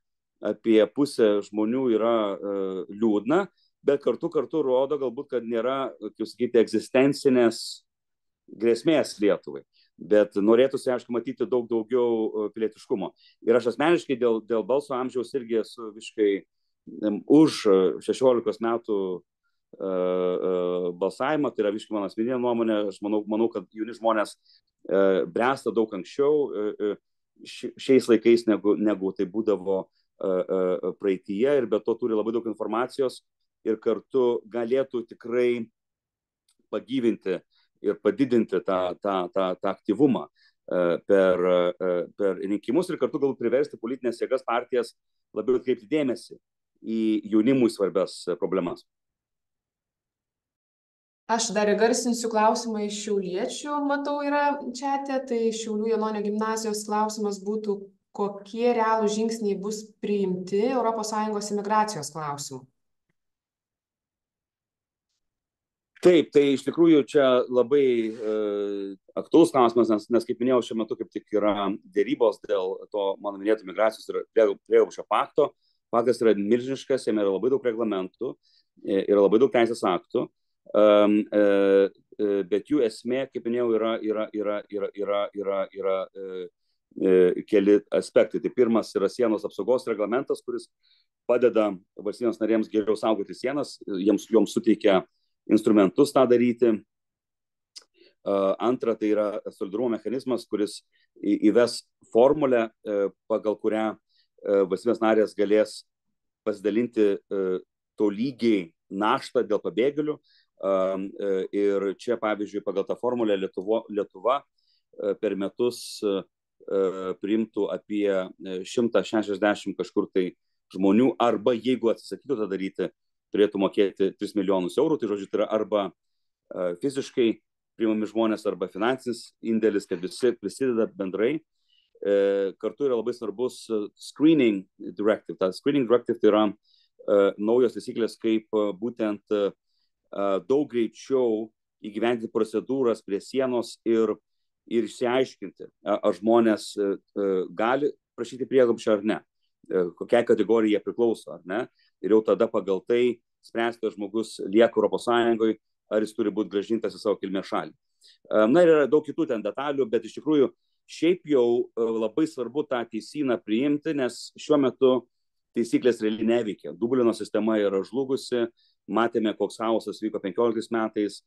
Speaker 2: apie pusę žmonių, yra liūdna, bet kartu rodo galbūt, kad nėra, kaip sakyti, egzistencinės grėsmės Lietuvai. Bet norėtųsi, aišku, matyti daug daugiau pilietiškumo. Ir aš asmeniškai dėl balso amžiaus irgi esu visiškai už 16 metų balsavimą, tai yra visiškai mano asmeninė nuomonė. Aš manau, kad jauni žmonės bręsta daug anksčiau šiais laikais, negu tai būdavo praeityje, ir be to turi labai daug informacijos ir kartu galėtų tikrai pagyvinti ir padidinti tą aktyvumą per rinkimus ir kartu galbūt priversti politinės jėgas, partijas labiau atkreipti dėmesį į jaunimui svarbias problemas.
Speaker 1: Aš dar įgarsinsiu klausimą iš šiauliečių, matau, yra čiate, tai Šiaulių Janonio gimnazijos klausimas būtų, kokie realūs žingsniai bus priimti ES imigracijos klausimų.
Speaker 2: Taip, tai iš tikrųjų čia labai aktualus klausimas, nes kaip minėjau, šiuo metu kaip tik yra dėrybos dėl to mano minėto migracijos ir prieglobsčio pakto. Paktas yra milžiniškas, jame yra labai daug reglamentų, yra labai daug teisės aktų, bet jų esmė, kaip minėjau, yra keli aspektai. Tai pirmas yra sienos apsaugos reglamentas, kuris padeda valstybėms narėms geriau saugoti sienas, joms suteikia instrumentus tą daryti. Antra, tai yra solidarumo mechanizmas, kuris įves formulę, pagal kurią valstybės narės galės pasidalinti tolygiai naštą dėl pabėgėlių. Ir čia, pavyzdžiui, pagal tą formulę Lietuva per metus priimtų apie 160 kažkur tai žmonių, arba jeigu atsisakytų tą daryti, turėtų mokėti 3 milijonus eurų, tai žodžiu, tai yra arba fiziškai priimami žmonės, arba finansinis indėlis, kad visi prisideda bendrai. Kartu yra labai svarbus screening directive. Ta screening directive tai yra naujos taisyklės, kaip būtent daug greičiau įgyvendinti procedūras prie sienos ir išsiaiškinti, ar žmonės gali prašyti prieglobsčio ar ne, kokiai kategorijai jie priklauso ar ne. Ir jau tada pagal tai spręsti, ar žmogus lieka Europos Sąjungoje, ar jis turi būti grąžintas į savo kilmės šalį. Na ir yra daug kitų ten detalių, bet iš tikrųjų šiaip jau labai svarbu tą teisyną priimti, nes šiuo metu taisyklės realiai neveikia. Dublino sistema yra žlugusi, matėme, koks chaosas vyko 15 metais,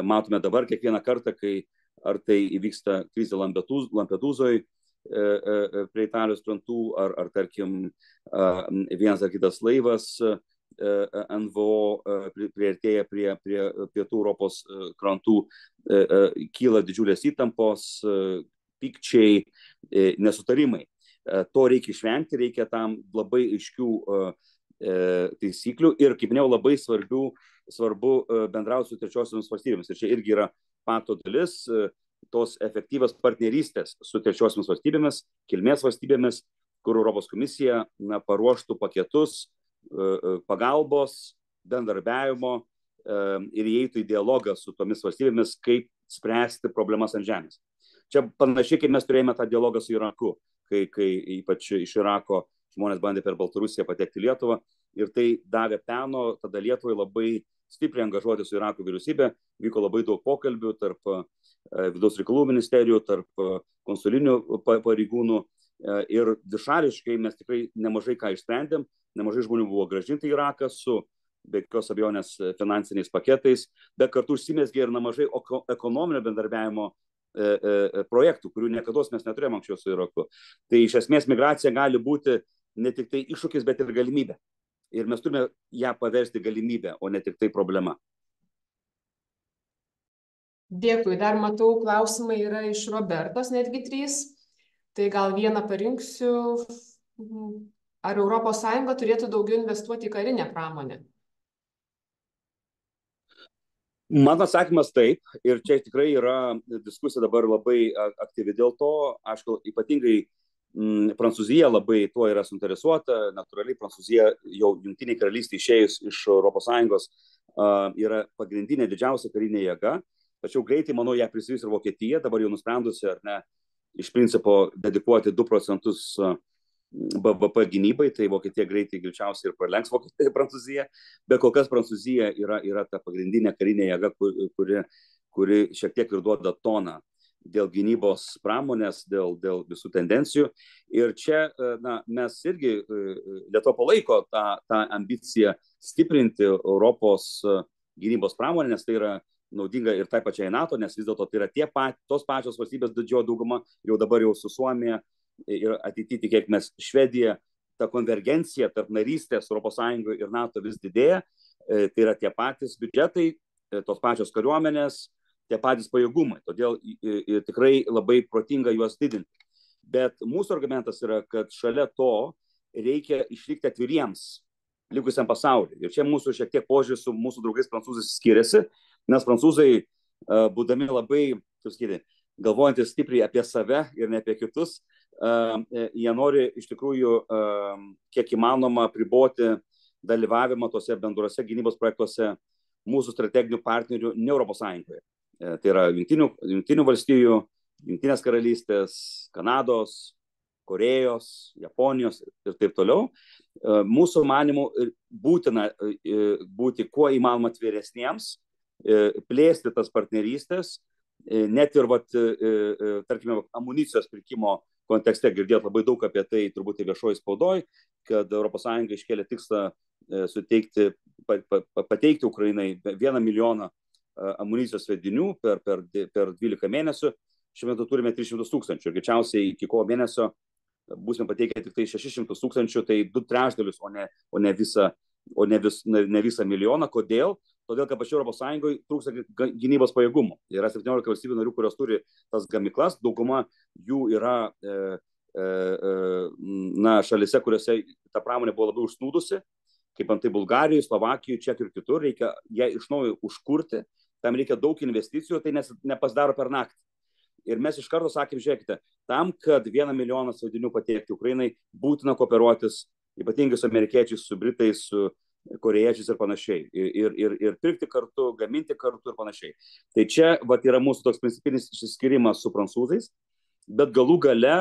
Speaker 2: matome dabar kiekvieną kartą, kai ar tai įvyksta krizė Lampedūzoje, prie Italijos krantų, ar tarkim vienas ar kitas laivas NVO priartėja prie pietų Europos krantų, kyla didžiulės įtampos, pykčiai, nesutarimai. To reikia išvengti, reikia tam labai aiškių taisyklių ir, kaip minėjau, labai svarbu bendrauti su trečiosiomis valstybėmis. Ir čia irgi yra pakto dalis, tos efektyvios partnerystės su trečiosiomis valstybėmis, kilmės valstybėmis, kur Europos komisija paruoštų paketus pagalbos, bendarbiavimo ir įeitų į dialogą su tomis valstybėmis, kaip spręsti problemas ant žemės. Čia panašiai, kaip mes turėjome tą dialogą su Iraku, kai ypač iš Irako žmonės bandė per Baltarusiją patekti į Lietuvą ir tai davė peno tada Lietuvai labai stipriai angažuoti su Irako vyriausybė, vyko labai daug pokalbių tarp vidaus reikalų ministerijų, tarp konsulinių pareigūnų ir dvišališkai mes tikrai nemažai ką išsprendėm, nemažai žmonių buvo grąžinti į Iraką su be jokios abejonės finansiniais paketais, bet kartu užsimezgė ir nemažai ekonominio bendarbiavimo projektų, kurių niekada mes neturėjome anksčiau su Iraku. Tai iš esmės migracija gali būti ne tik tai iššūkis, bet ir galimybė. Ir mes turime ją paversti galimybę, o ne tik tai problema.
Speaker 1: Dėkui. Dar matau, klausimai yra iš Robertos, netgi 3. Tai gal vieną parinksiu. Ar ES turėtų daugiau investuoti į karinę pramonę?
Speaker 2: Mano atsakymas taip. Ir čia tikrai yra diskusija dabar labai aktyvi dėl to. Aišku, ypatingai Prancūzija labai tuo yra suinteresuota. Natūraliai Prancūzija jau Jungtinei karalystei išėjus iš ES yra pagrindinė didžiausia karinė jėga. Tačiau greitai, manau, ją prisijungs ir Vokietija, dabar jau nusprendusi, ar ne, iš principo dedikuoti 2% BVP gynybai, tai Vokietija greičiausiai ir pralenks Prancūziją, bet kol kas Prancūzija yra ta pagrindinė karinė jėga, kuri šiek tiek ir duoda toną dėl gynybos pramonės, dėl visų tendencijų. Ir čia mes irgi Lietuva palaiko tą ambiciją stiprinti Europos gynybos pramonę, nes tai yra naudinga ir tai pačiai NATO, nes vis dėlto tai yra tos pačios valstybės didžioji dauguma, jau dabar jau su Suomija ir ateityje tikėkime Švedija, ta konvergencija tarp narystės Europos Sąjungoje ir NATO vis didėja, tai yra tie patys biudžetai, tos pačios kariuomenės, tie patys pajėgumai, todėl tikrai labai protinga juos didinti. Bet mūsų argumentas yra, kad šalia to reikia išlikti atviriems likusiam pasauliu. Ir čia mūsų šiek tiek požiūris su mūsų draugais prancūzais skiriasi, Nes prancūzai, būdami labai, kaip sakyti, galvojantis stipriai apie save ir ne apie kitus, jie nori iš tikrųjų kiek įmanoma priboti dalyvavimą tose bendruose gynybos projektuose mūsų strateginių partnerių ne Europos Sąjungoje. Tai yra Jungtinių valstijų, Jungtinės karalystės, Kanados, Korėjos, Japonijos ir taip toliau. Mūsų manimų būtina būti kuo įmanoma atviresniems, plėsti tas partnerystės, net ir, tarkime, amunicijos pirkimo kontekste girdėt labai daug apie tai, turbūt viešoji spaudoj, kad ES iškėlė tikslą pateikti Ukrainai 1 milijoną amunicijos sviedinių per 12 mėnesių. Šiuo metu turime 300 tūkstančių ir greičiausiai iki kovo mėnesio būsime pateikę tik tai 600 tūkstančių, tai 2/3, o ne visą milijoną. Kodėl? Todėl, kad pačioje Europos Sąjungoje trūksta gynybos pajėgumų. Yra 17 valstybių narių, kurios turi tas gamyklas, dauguma jų yra šalise, kuriuose ta pramonė buvo labai užsnūdusi, kaip antai Bulgarijoje, Slovakijoje, Čekijoje ir kitur, reikia ją iš naujo užkurti, tam reikia daug investicijų, tai nepasidaro per naktį. Ir mes iš karto sakėm, žiūrėkite, tam, kad 1 milijoną sviedinių pateikti Ukrainai, būtina kooperuotis, ypatingai su amerikiečiais, su britais, su korėjiečiais ir panašiai. Ir pirkti kartu, gaminti kartu ir panašiai. Tai čia yra mūsų toks principinis išsiskirimas su prancūzais, bet galų gale,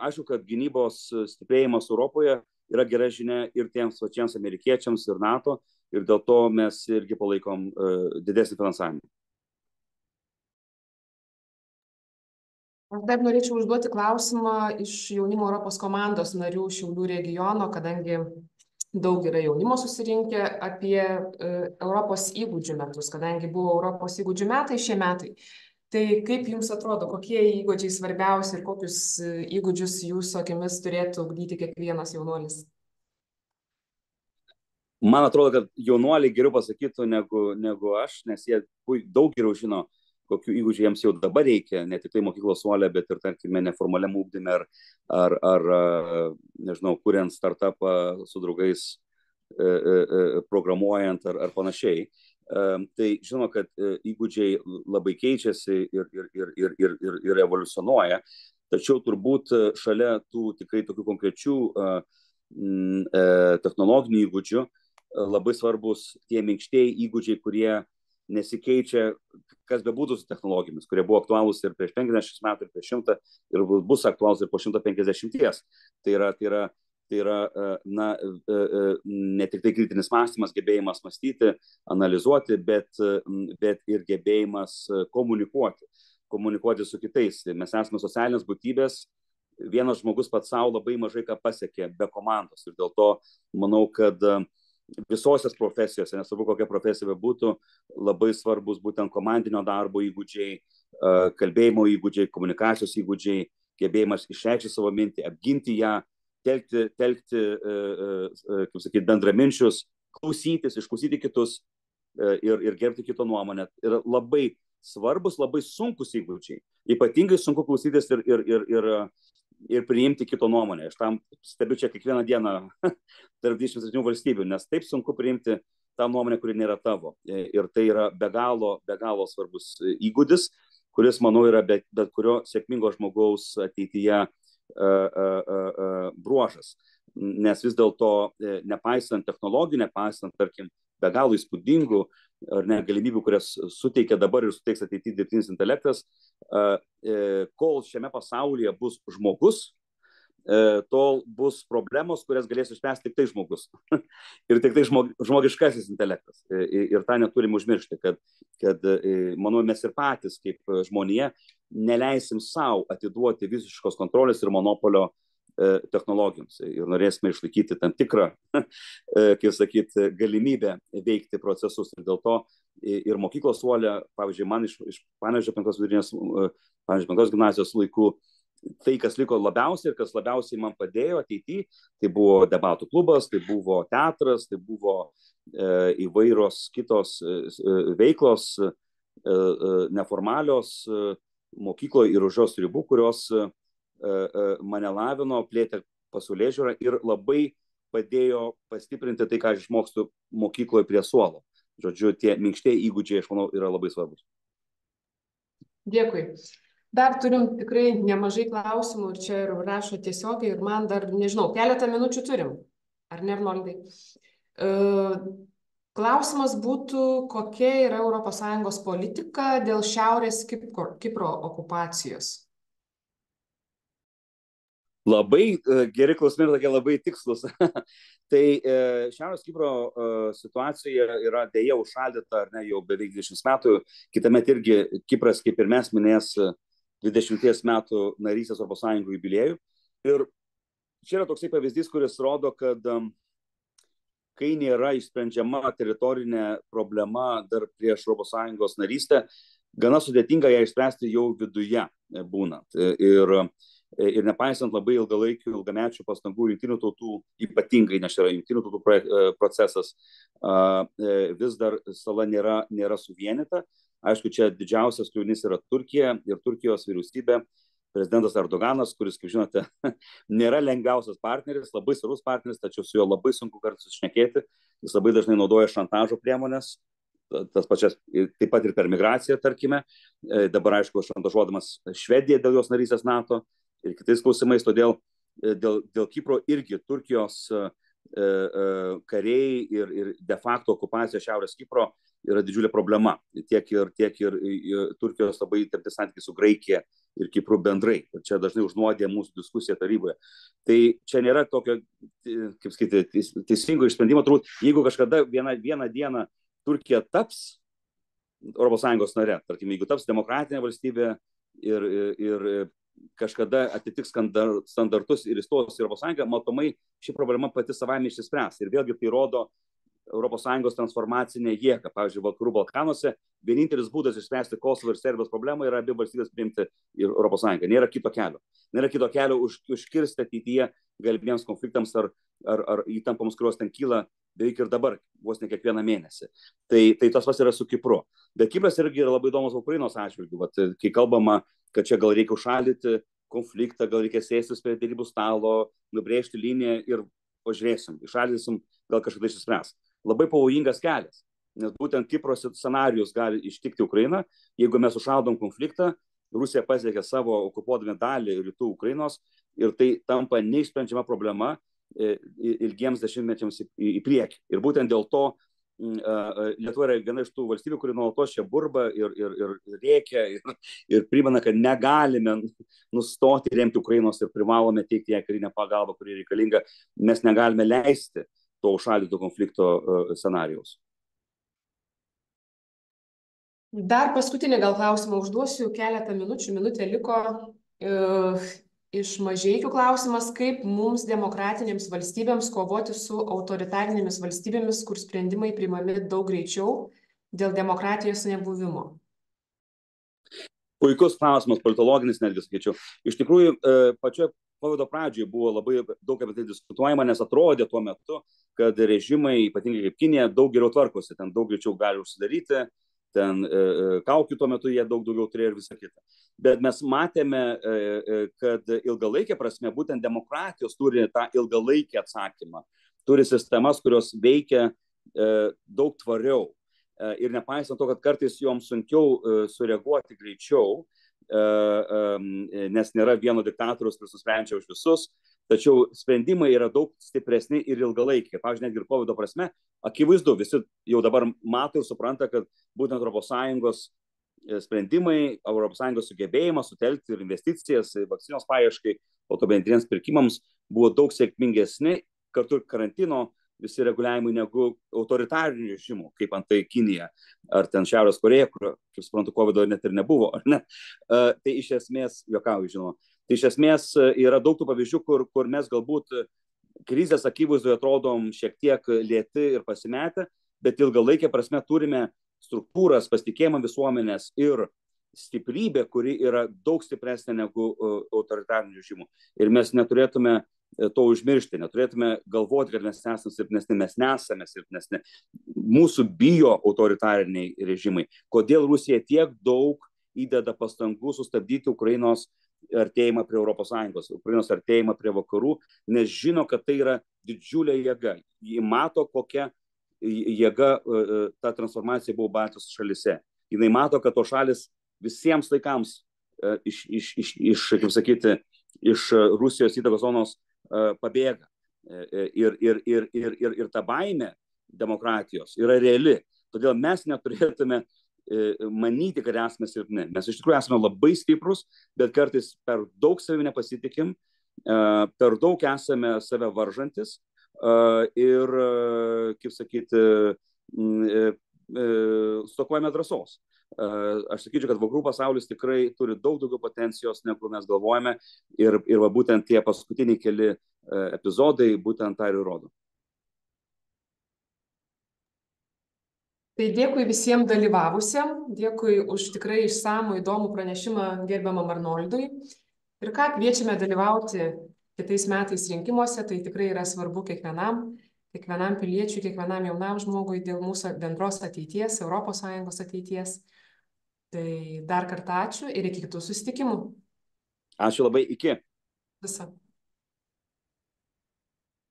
Speaker 2: aišku, kad gynybos stiprėjimas Europoje yra gera žinia ir tiems pačiems amerikiečiams ir NATO, ir dėl to mes irgi palaikom didesnį finansavimą.
Speaker 1: Aš dar norėčiau užduoti klausimą iš jaunimo Europos komandos narių Šiaulių regiono, kadangi daug yra jaunimo susirinkę, apie Europos įgūdžių metus, kadangi buvo Europos įgūdžių metai šie metai. Tai kaip jums atrodo, kokie įgūdžiai svarbiausi ir kokius įgūdžius jūsų akimis turėtų ugdyti kiekvienas jaunuolis?
Speaker 2: Man atrodo, kad jaunuoliai geriau pasakytų negu aš, nes jie daug geriau žino, kokių įgūdžių jiems jau dabar reikia, ne tik tai mokyklos suole, bet ir, tarkime, neformaliam ugdyme ar nežinau, kuriant startupą su draugais, programuojant ar panašiai. Tai žinoma, kad įgūdžiai labai keičiasi ir evoliucionuoja, tačiau turbūt šalia tų tikrai tokių konkrečių technologinių įgūdžių labai svarbus tie minkštieji įgūdžiai, kurie nesikeičia, kas bebūtų su technologijomis, kurie buvo aktualūs ir prieš 50 metų, ir prieš 100, ir bus aktualūs ir po 150. Tai yra ne tik tai kritinis mąstymas, gebėjimas mąstyti, analizuoti, bet ir gebėjimas komunikuoti su kitais. Mes esame socialinės būtybės, vienas žmogus pats savo labai mažai ką pasiekė be komandos. Ir dėl to manau, kad visose profesijose, nesvarbu kokia profesija bebūtų, labai svarbus būtent komandinio darbo įgūdžiai, kalbėjimo įgūdžiai, komunikacijos įgūdžiai, gebėjimas išreikšti savo mintį, apginti ją, telkti kaip sakyti, bendraminčius, klausytis, išklausyti kitus ir gerbti kito nuomonę. Yra labai svarbus, labai sunkus įgūdžiai. Ypatingai sunku klausytis ir priimti kito nuomonę. Aš tam stebiu čia kiekvieną dieną tarp 27 valstybių, nes taip sunku priimti tą nuomonę, kuri nėra tavo. Ir tai yra be galo svarbus įgūdis, kuris, manau, yra bet kurio sėkmingo žmogaus ateityje bruožas. Nes vis dėlto, nepaisant technologijų, nepaisant, tarkim, be galo įspūdingų ar ne galimybių, kurias suteikia dabar ir suteiks ateityje dirbtinis intelektas, kol šiame pasaulyje bus žmogus, tol bus problemos, kurias galės išspręsti tik tai žmogus. Ir tik tai žmogiškasis intelektas. Ir tą neturim užmiršti, kad manau, mes ir patys kaip žmonija neleisim savo atiduoti visiškos kontrolės ir monopolio technologijoms. Ir norėsime išlaikyti tam tikrą, kaip sakyti, galimybę veikti procesus. Ir dėl to ir mokyklos suole, pavyzdžiui, man iš Panevėžio 5 gimnazijos laikų, tai, kas liko labiausiai ir kas labiausiai man padėjo ateityje, tai buvo debatų klubas, tai buvo teatras, tai buvo įvairios kitos veiklos, neformalios mokykloje ir už jos ribų, kurios mane lavino, plėtė pasaulėžiūrą ir labai padėjo pastiprinti tai, ką aš išmokstu mokykloje prie suolo. Žodžiu, tie minkštieji įgūdžiai, aš manau, yra labai svarbus.
Speaker 1: Dėkui. Dar turim tikrai nemažai klausimų ir čia ir rašo tiesiogiai ir man dar, nežinau, keletą minučių turim. Ar ne, Arnoldai? Klausimas būtų, kokia yra ES politika dėl Šiaurės Kipro okupacijos?
Speaker 2: Labai geri klausimai ir tokie labai tikslus. Tai Šiaurės Kipro situacija yra dėja užšaldyta, ar ne, jau beveik 20 metų. Kitąmet irgi Kipras, kaip ir mes, minės 20 metų narystės Europos Sąjungos jubiliejų. Ir čia yra toksai pavyzdys, kuris rodo, kad kai nėra išsprendžiama teritorinė problema dar prieš Europos Sąjungos narystę, gana sudėtinga ją išspręsti jau viduje būnant. Ir nepaisant labai ilgamečių pastangų jungtinių tautų, ypatingai, nes yra jungtinių tautų procesas, vis dar sala nėra suvienyta. Aišku, čia didžiausias kliuvinys yra Turkija ir Turkijos vyriausybė, prezidentas Erdoganas, kuris, kaip žinote, nėra lengviausias partneris, labai svarus partneris, tačiau su juo labai sunku kartais susišnekėti. Jis labai dažnai naudoja šantažo priemonės, tas pačias, taip pat ir per migraciją, tarkime. Dabar, aišku, šantažuodamas Švediją dėl jos narystės NATO ir kitais klausimais, todėl dėl Kipro irgi Turkijos kariai ir de facto okupacija Šiaurės Kipro yra didžiulė problema. Tiek ir Turkijos labai įtempti santykiai su Graikija ir Kipru bendrai. Ir čia dažnai užnuodė mūsų diskusiją taryboje. Tai čia nėra tokio, kaip sakyti, teisingo išsprendimo. Turbūt, jeigu kažkada vieną dieną Turkija taps ES nare, tarkim, jeigu taps demokratinė valstybė ir kažkada atitiks standartus ir įstos į ES, matomai ši problema pati savaime išsispręs. Ir vėlgi tai rodo ES transformacinę jėgą. Pavyzdžiui, Vakarų Balkanuose vienintelis būdas išspręsti Kosovo ir Serbijos problemą yra abi valstybės priimti į ES. Nėra kito kelio. Nėra kito kelio užkirsti ateityje galimiems konfliktams ar įtampoms, kurios ten kyla beveik ir dabar, vos ne kiekvieną mėnesį. Tai tas pas yra su Kipru. Bet Kipras irgi yra labai įdomus Ukrainos atžvilgiu. Kai kalbama, kad čia gal reikia užšaldyti konfliktą, gal reikia sėstis prie derybų stalo, nubrėžti liniją ir pažiūrėsim, iššaldysim, gal kažkada išsispręs. Labai pavojingas kelias, nes būtent Kipro scenarijus gali ištikti Ukrainą. Jeigu mes užšaldom konfliktą, Rusija pasiekė savo okupuodami dalį rytų Ukrainos ir tai tampa neišsprendžiama problema ilgiems dešimtmečiams į priekį. Ir būtent dėl to Lietuva yra viena iš tų valstybių, kuri nuolatos čia burba ir rėkia ir primena, kad negalime nustoti remti Ukrainos ir privalome teikti ją karinę pagalbą, kuri reikalinga. Mes negalime leisti to užšaldyto konflikto scenarijaus.
Speaker 1: Dar paskutinį gal klausimą užduosiu, keletą minučių, minutė liko. Iš Mažeikių klausimas, kaip mums demokratinėms valstybėms kovoti su autoritarinėmis valstybėmis, kur sprendimai priimami daug greičiau dėl demokratijos nebuvimo?
Speaker 2: Puikus klausimas, politologinis netgi sakyčiau. Iš tikrųjų, pačioje COVID pradžioje buvo labai daug apie tai diskutuojama, nes atrodė tuo metu, kad režimai, ypatingai kaip Kinija, daug geriau tvarkosi, ten daug greičiau gali užsidaryti, ten kaukių tuo metu jie daug daugiau turėjo ir visą kitą. Bet mes matėme, kad ilgalaikė prasme būtent demokratijos turi tą ilgalaikį atsakymą, turi sistemas, kurios veikia daug tvariau. Ir nepaisant to, kad kartais joms sunkiau sureaguoti greičiau, nes nėra vieno diktatoriaus, kuris nusprendžia už visus, tačiau sprendimai yra daug stipresni ir ilgalaikiai. Pavyzdžiui, netgi ir COVID prasme, akivaizdu, visi jau dabar mato ir supranta, kad būtent ES sprendimai, ES sugebėjimas sutelkti ir investicijas, vakcinos paieškai, bendriems pirkimams buvo daug sėkmingesni, kartu ir karantino visi reguliavimai negu autoritarinių režimų, kaip antai Kinija ar ten Šiaurės Korėja, kur, kaip suprantu, COVID net ir nebuvo, ar ne? Tai iš esmės, juokauju, žinoma, tai iš esmės yra daug tų pavyzdžių, kur mes galbūt krizės akivaizdoje atrodom šiek tiek lėti ir pasimetę, bet ilgalaikė prasme turime struktūras, pasitikėjimą visuomenės ir stiprybę, kuri yra daug stipresnė negu autoritarinių režimų. Ir mes neturėtume to užmiršti, neturėtume galvoti, kad mes esame silpnesni, mes nesame silpnesni. Mūsų bijo autoritariniai režimai. Kodėl Rusija tiek daug įdeda pastangų sustabdyti Ukrainos artėjimą prie ES, Ukrainos artėjimą prie vakarų, nes žino, kad tai yra didžiulė jėga. Jie mato, kokia jėga ta transformacija buvo Baltijos šalyse. Jinai mato, kad tos šalis visiems laikams kaip sakyti, iš Rusijos įtakos zonos pabėga. Ir ta baimė demokratijos yra reali. Todėl mes neturėtume manyti, kad esame silpni. Mes iš tikrųjų esame labai stiprus, bet kartais per daug savimi nepasitikim, per daug esame save varžantis ir, kaip sakyti, stokojame drąsos. Aš sakyčiau, kad vakarų pasaulis tikrai turi daug daugiau potencijos, negu mes galvojame, ir va būtent tie paskutiniai keli epizodai būtent tą ir rodo.
Speaker 1: Tai dėkui visiems dalyvavusiems, dėkui už tikrai išsamų įdomų pranešimą gerbiamam Arnoldui. Ir ką, kviečiame dalyvauti kitais metais rinkimuose, tai tikrai yra svarbu kiekvienam piliečiui, kiekvienam jaunam žmogui dėl mūsų bendros ateities, ES ateities. Tai dar kartą ačiū ir iki kitų susitikimų.
Speaker 2: Ačiū labai, iki.
Speaker 1: Viso.